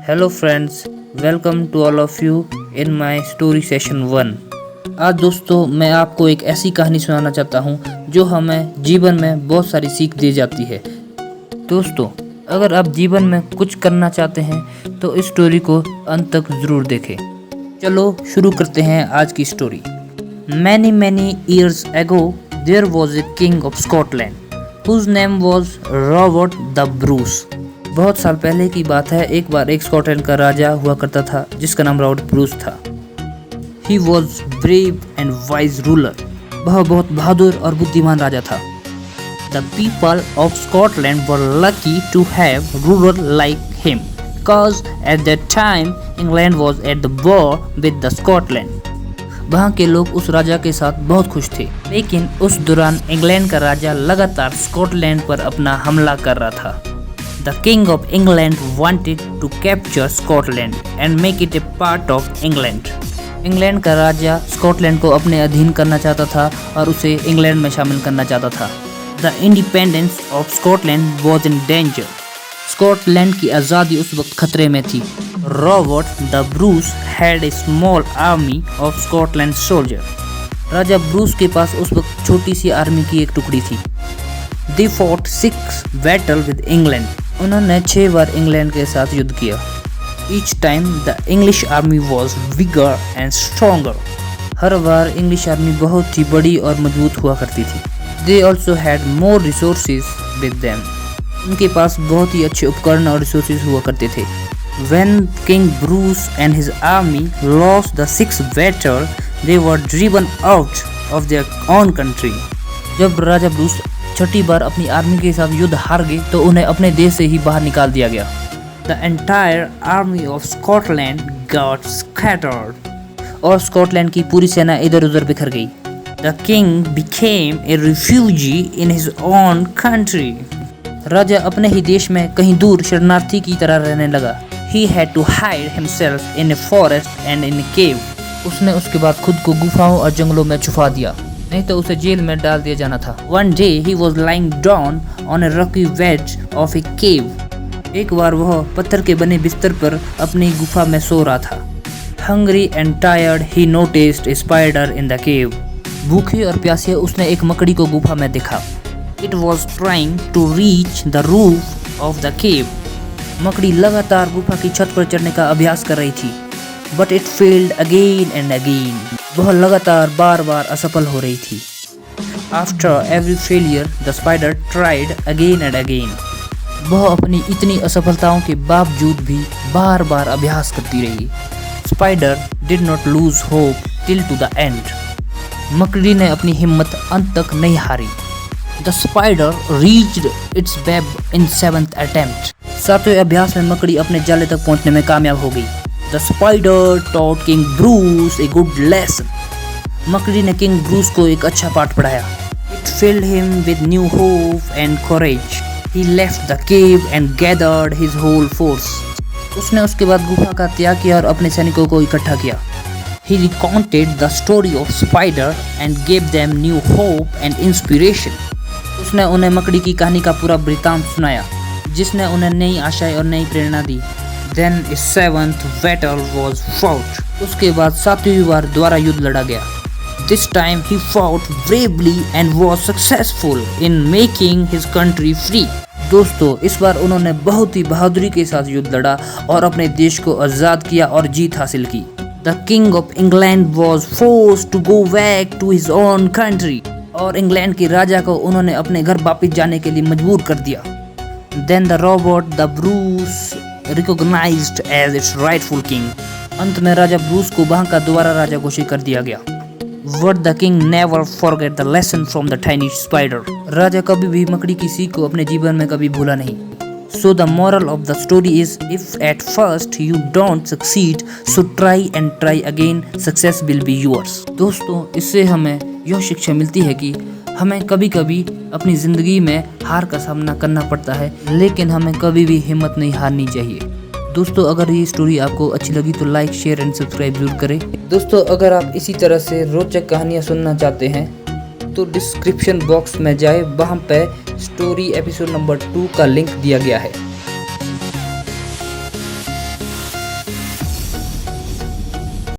Hello friends, welcome to all of you in my story session 1। आज दोस्तों मैं आपको एक ऐसी कहानी सुनाना चाहता हूँ जो हमें जीवन में बहुत सारी सीख दे जाती है। दोस्तों, अगर आप जीवन में कुछ करना चाहते हैं तो इस स्टोरी को अंत तक ज़रूर देखें। चलो शुरू करते हैं आज की story. Many years ago there was a king of Scotland whose name was Robert the Bruce. बहुत साल पहले की बात है। एक बार एक स्कॉटलैंड का राजा हुआ करता था जिसका नाम रॉबर्ट ब्रूस था। He was brave and wise ruler। वह बहुत बहादुर और बुद्धिमान राजा था। The people of Scotland were lucky to have ruler like him, cause at that time England was at the war with the Scotland। वहाँ के लोग उस राजा के साथ बहुत खुश थे, लेकिन उस दौरान इंग्लैंड का राजा लगातार स्कॉटलैंड पर अपना हमला कर रहा था। The King of England wanted to capture Scotland and make it a part of England। England का राजा स्कॉटलैंड को अपने अधीन करना चाहता था और उसे इंग्लैंड में शामिल करना चाहता था। The independence of Scotland was in danger। Scotland की आज़ादी उस वक्त खतरे में थी। Robert the Bruce had a small army of Scotland soldier। Raja Bruce के पास उस वक्त छोटी सी आर्मी की एक टुकड़ी थी। They fought 6 battles with England। उन्होंने 6 बार इंग्लैंड के साथ युद्ध किया। Each time the English army was bigger and stronger। Her bar English army बहुत ही बड़ी और मजबूत हुआ करती थी। They also had more resources with them। उनके पास बहुत ही अच्छे उपकरण और रिसोर्सेज हुआ करते थे। When King Bruce and his army lost the 6th battle, they were driven out of their own country। जब राजा ब्रूस छठी बार अपनी आर्मी के साथ युद्ध हार गए तो उन्हें अपने देश से ही बाहर निकाल दिया गया। The entire army of Scotland got scattered। और स्कॉटलैंड की पूरी सेना इधर उधर बिखर गई। The king became a refugee in his own country। राजा अपने ही देश में कहीं दूर शरणार्थी की तरह रहने लगा। He had to hide himself in a forest and in a cave। उसने उसके बाद खुद को गुफाओं और जंगलों में छुपा दिया, नहीं तो उसे जेल में डाल दिया जाना था। One day he was lying down on a rocky wedge of a cave। एक बार वह पत्थर के बने बिस्तर पर अपनी गुफा में सो रहा था। Hungry and tired he noticed a spider in the cave। भूखे और प्यासे उसने एक मकड़ी को गुफा में देखा। It was trying to reach the roof of the cave। मकड़ी लगातार गुफा की छत पर चढ़ने का अभ्यास कर रही थी। But it failed again and again। वह लगातार बार बार असफल हो रही थी। After every failure, the spider tried again and again। वह अपनी इतनी असफलताओं के बावजूद भी बार बार अभ्यास करती रही। Spider did not lose hope till to the end। मकड़ी ने अपनी हिम्मत अंत तक नहीं हारी। The spider reached its web in 7th attempt। 7वें अभ्यास में मकड़ी अपने जाले तक पहुंचने में कामयाब हो गई। The spider taught King Bruce a good lesson। मकड़ी ने किंग ब्रूस को एक अच्छा पाठ पढ़ाया। It filled him with new hope and courage। He left the cave and gathered his whole force। उसने उसके बाद गुफा का त्याग किया और अपने सैनिकों को इकट्ठा किया। He recounted the story of spider and gave them new hope and inspiration। उसने उन्हें मकड़ी की कहानी का पूरा वृत्तांत सुनाया, जिसने उन्हें नई आशाएं और नई प्रेरणा दी। Then a 7th battle was fought। उसके बाद 7वीं बार दोबारा युद्ध लड़ा गया। This time he fought bravely and was successful in making his country free। दोस्तों, इस बार उन्होंने बहुत ही बहादुरी के साथ युद्ध लड़ा और अपने देश को आज़ाद किया और जीत हासिल की। The King of England was forced to go back to his own country। और इंग्लैंड के राजा को उन्होंने अपने घर वापस जाने के लिए मजबूर कर दिया। Then the Robert the Bruce recognized as its rightful king। अंत में राजा ब्रूस को वहाँ का दोबारा राजा घोषित कर दिया गया। But the king never forget the lesson from the tiny spider। राजा कभी भी मकड़ी की सीख को अपने जीवन में कभी भूला नहीं। So the moral of the story is, if at first you don't succeed, so try and try again, success will be yours। दोस्तों, इससे हमें यह शिक्षा मिलती है कि हमें कभी कभी अपनी ज़िंदगी में हार का सामना करना पड़ता है, लेकिन हमें कभी भी हिम्मत नहीं हारनी चाहिए। दोस्तों, अगर ये स्टोरी आपको अच्छी लगी तो लाइक, शेयर एंड सब्सक्राइब जरूर करें। दोस्तों, अगर आप इसी तरह से रोचक कहानियाँ सुनना चाहते हैं तो डिस्क्रिप्शन बॉक्स में जाए, वहाँ पे स्टोरी एपिसोड नंबर 2 का लिंक दिया गया है।